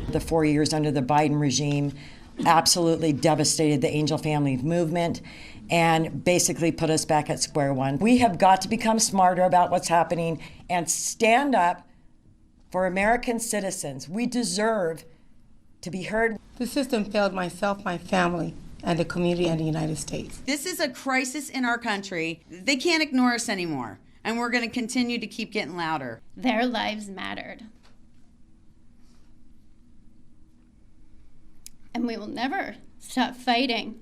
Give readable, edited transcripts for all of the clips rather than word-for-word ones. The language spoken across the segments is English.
The 4 years under the Biden regime absolutely devastated the Angel family movement and basically put us back at square one. We have got to become smarter about what's happening and stand up for American citizens. We deserve to be heard. The system failed myself, my family, and the community and the United States. This is a crisis in our country. They can't ignore us anymore, and we're going to continue to keep getting louder. Their lives mattered. And we will never stop fighting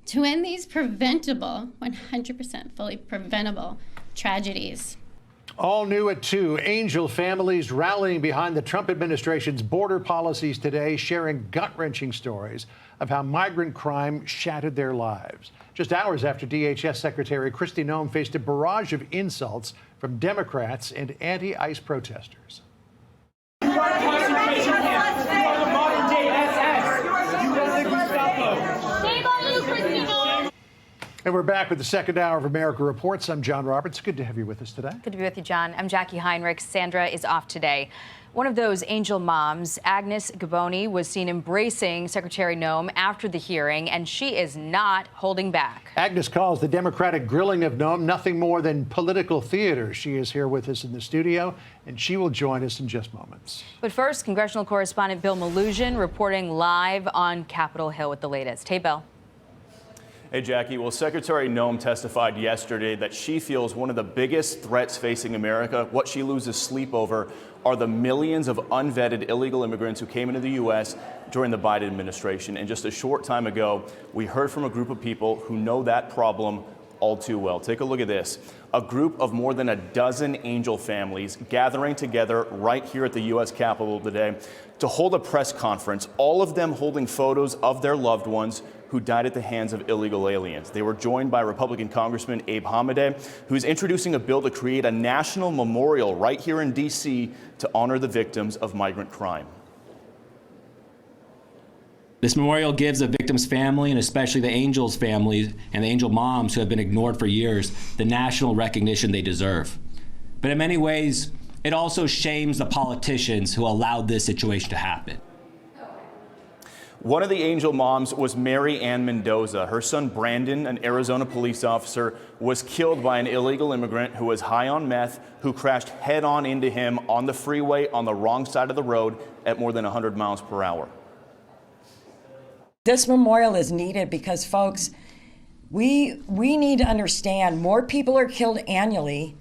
to end these preventable, 100% fully preventable tragedies. All new at 2, Angel families rallying behind the Trump administration's border policies today, sharing gut-wrenching stories of how migrant crime shattered their lives. Just hours after DHS Secretary Kristi Noem faced a barrage of insults from Democrats and anti-ICE protesters. And we're back with the second hour of America Reports. I'm John Roberts. Good to have you with us today. Good to be with you, John. I'm Jackie Heinrich. Sandra is off today. One of those Angel moms, Agnes Gaboni, was seen embracing Secretary Noem after the hearing, and she is not holding back. Agnes calls the Democratic grilling of Noem nothing more than political theater. She is here with us in the studio, and she will join us in just moments. But first, congressional correspondent Bill Melugin reporting live on Capitol Hill with the latest. Hey, Bill. Hey, Jackie. Well, Secretary Noem testified yesterday that she feels one of the biggest threats facing America, what she loses sleep over, are the millions of unvetted illegal immigrants who came into the U.S. during the Biden administration. And just a short time ago, we heard from a group of people who know that problem all too well. Take a look at this. A group of more than a dozen Angel families gathering together right here at the U.S. Capitol today to hold a press conference, all of them holding photos of their loved ones who died at the hands of illegal aliens. They were joined by Republican Congressman Abe Hamadeh, who's introducing a bill to create a national memorial right here in D.C. to honor the victims of migrant crime. This memorial gives the victim's family, and especially the Angel's families and the Angel moms who have been ignored for years, the national recognition they deserve. But in many ways, it also shames the politicians who allowed this situation to happen. One of the Angel moms was Mary Ann Mendoza. Her son Brandon, an Arizona police officer, was killed by an illegal immigrant who was high on meth, who crashed head-on into him on the freeway on the wrong side of the road at more than 100 miles per hour. This memorial is needed because, folks, we need to understand more people are killed annually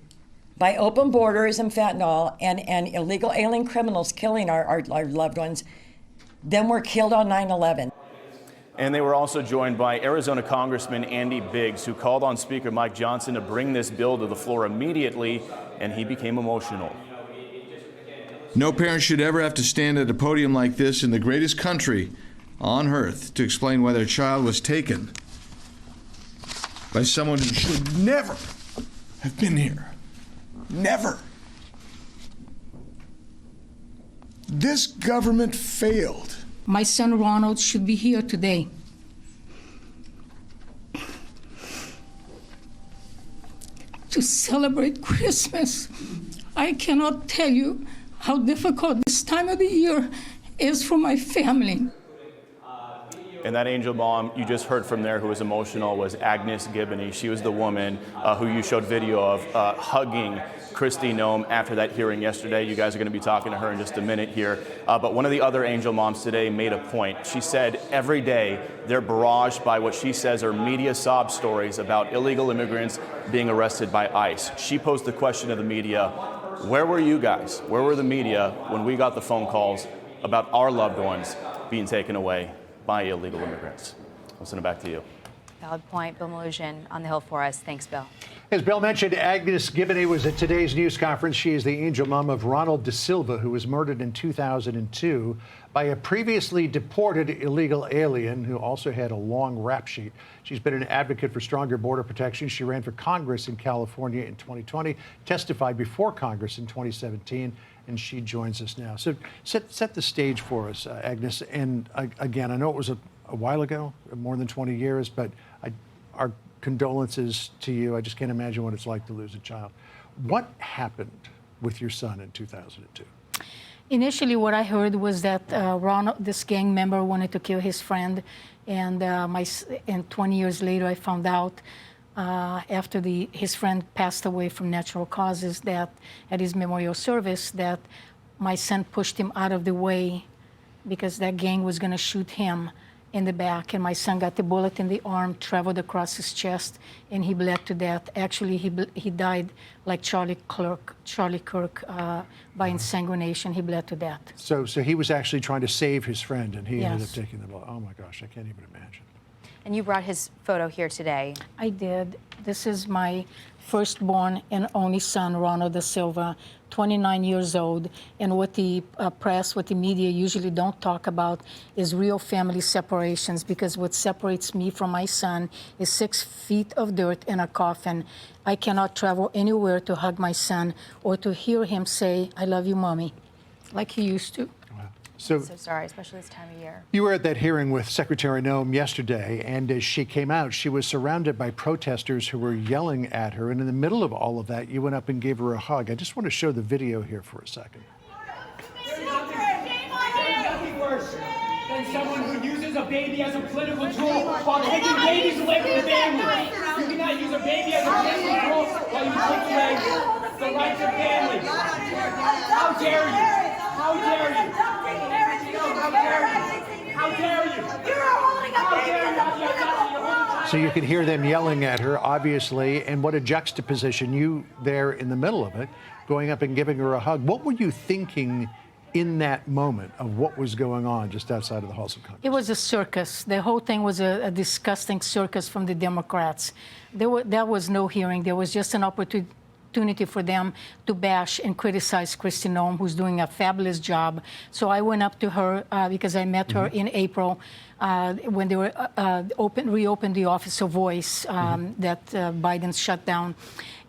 by open borders and fentanyl and illegal alien criminals killing our loved ones than were killed on 9/11. And they were also joined by Arizona Congressman Andy Biggs, who called on Speaker Mike Johnson to bring this bill to the floor immediately, and he became emotional. No parent should ever have to stand at a podium like this in the greatest country on earth to explain why their child was taken by someone who should never have been here. Never. This government failed. My son Ronald should be here today. To celebrate Christmas. I cannot tell you how difficult this time of the year is for my family. And that Angel mom you just heard from there who was emotional was Agnes Giboney. She was the woman who you showed video of hugging Kristi Noem after that hearing yesterday. You guys are going to be talking to her in just a minute here. But one of the other Angel moms today made a point. She said every day they're barraged by what she says are media sob stories about illegal immigrants being arrested by ICE. She posed the question to the media, where were you guys? Where were the media when we got the phone calls about our loved ones being taken away by illegal immigrants? I'll send it back to you. Valid point. Bill Melugin on the Hill for us. Thanks, Bill. As Bill mentioned, Agnes Giboney was at today's news conference. She is the Angel mom of Ronald Da Silva, who was murdered in 2002 by a previously deported illegal alien who also had a long rap sheet. She's been an advocate for stronger border protection. She ran for Congress in California in 2020, testified before Congress in 2017, and she joins us now. So set the stage for us, Agnes. And again, I know it was a while ago, more than 20 years, but our condolences to you. I just can't imagine what it's like to lose a child. What happened with your son in 2002? Initially, what I heard was that Ronald, this gang member, wanted to kill his friend, and 20 years later, I found out after his friend passed away from natural causes that at his memorial service that my son pushed him out of the way because that gang was going to shoot him in the back, and my son got the bullet in the arm, traveled across his chest, and he bled to death. Actually, he died like Charlie Kirk by insanguination. He bled to death. So he was actually trying to save his friend, and he ended up Yes. taking the bullet. Oh my gosh, I can't even imagine. And you brought his photo here today. I did. This is my firstborn and only son, Ronald Da Silva, 29 years old. And what the press, what the media usually don't talk about is real family separations, because what separates me from my son is 6 feet of dirt in a coffin. I cannot travel anywhere to hug my son or to hear him say, "I love you, Mommy," like he used to. So sorry, especially this time of year. You were at that hearing with Secretary Noem yesterday, and as she came out, she was surrounded by protesters who were yelling at her. And in the middle of all of that, you went up and gave her a hug. I just want to show the video here for a second. There's nothing worse than someone who uses a baby as a political tool while taking babies away from the family. You cannot use a baby as a political tool while you take away the rights of families. How dare you? How dare you? How dare you? How dare you? You're holding a baby. So you could hear them yelling at her, obviously, and what a juxtaposition. You there in the middle of it, going up and giving her a hug. What were you thinking in that moment of what was going on just outside of the halls of Congress? It was a circus. The whole thing was a disgusting circus from the Democrats. There was no hearing. There was just an opportunity for them to bash and criticize Kristi Noem, who's doing a fabulous job. So I went up to her because I met her in April when they were reopened the Office of Voice that Biden shut down.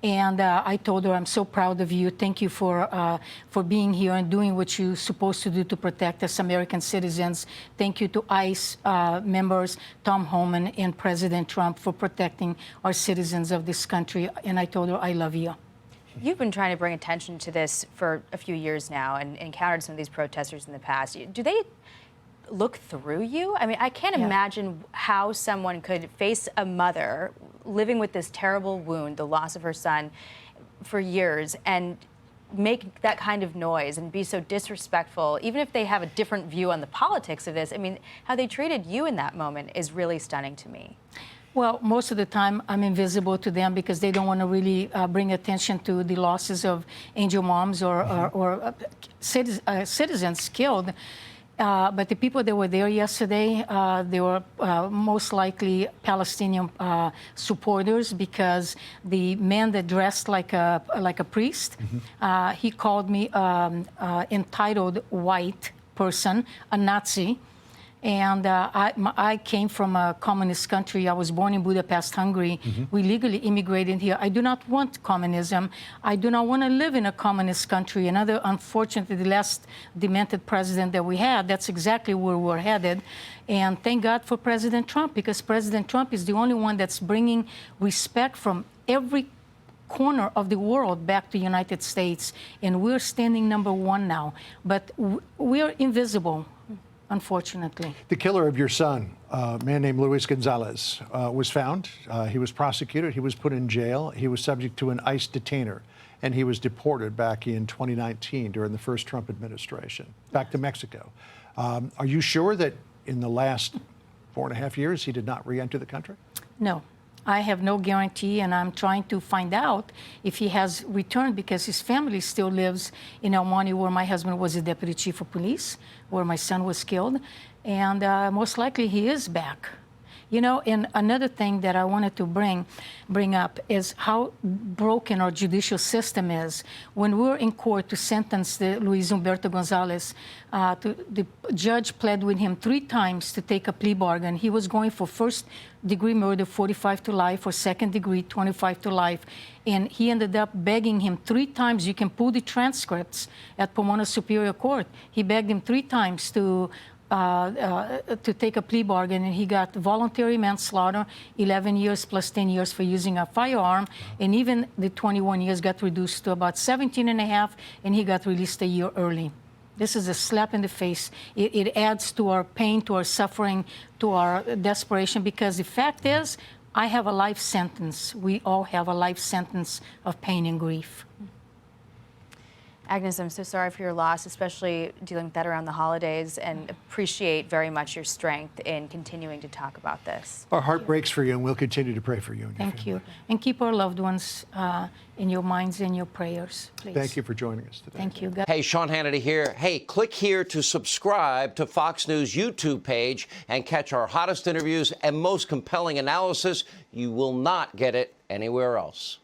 And I told her, "I'm so proud of you. Thank you for being here and doing what you're supposed to do to protect us American citizens. Thank you to ICE members, Tom Homan and President Trump for protecting our citizens of this country." And I told her, "I love you." You've been trying to bring attention to this for a few years now and encountered some of these protesters in the past. Do they look through you? I mean, I can't imagine how someone could face a mother living with this terrible wound, the loss of her son, for years, and make that kind of noise and be so disrespectful, even if they have a different view on the politics of this. I mean, how they treated you in that moment is really stunning to me. Well, most of the time I'm invisible to them because they don't want to really bring attention to the losses of angel moms or citizens killed. But the people that were there yesterday, they were most likely Palestinian supporters, because the man that dressed like a priest, he called me entitled white person, a Nazi. And I came from a communist country. I was born in Budapest, Hungary. We legally immigrated here. I do not want communism. I do not want to live in a communist country. Another, unfortunately, the last demented president that we had, that's exactly where we're headed. And thank God for President Trump, because President Trump is the only one that's bringing respect from every corner of the world back to the United States. And we're standing #1 now. But we're invisible, unfortunately. The killer of your son, a man named Luis Gonzalez, was found. He was prosecuted. He was put in jail. He was subject to an ICE detainer, and he was deported back in 2019 during the first Trump administration, back to Mexico. Are you sure that in the last 4.5 years he did not re-enter the country? No. I have no guarantee, and I'm trying to find out if he has returned, because his family still lives in El Monte, where my husband was a deputy chief of police, where my son was killed, and most likely he is back. You know, and another thing that I wanted to bring up is how broken our judicial system is. When we were in court to sentence Luis Humberto Gonzalez, the judge pled with him 3 times to take a plea bargain. He was going for first-degree murder, 45 to life, or second-degree, 25 to life. And he ended up begging him 3 times. You can pull the transcripts at Pomona Superior Court. He begged him 3 times to take a plea bargain, and he got voluntary manslaughter, 11 years plus 10 years for using a firearm, and even the 21 years got reduced to about 17 and a half, and he got released a year early. This is a slap in the face. It adds to our pain, to our suffering, to our desperation, because the fact is, I have a life sentence. We all have a life sentence of pain and grief. Agnes, I'm so sorry for your loss, especially dealing with that around the holidays, and appreciate very much your strength in continuing to talk about this. Our heart breaks for you, and we'll continue to pray for you. And your Thank family. you. And keep our loved ones in your minds and your prayers, please. Thank you for joining us today. Thank you. God- Hey, Sean Hannity here. Hey, click here to subscribe to Fox News YouTube page and catch our hottest interviews and most compelling analysis. You will not get it anywhere else.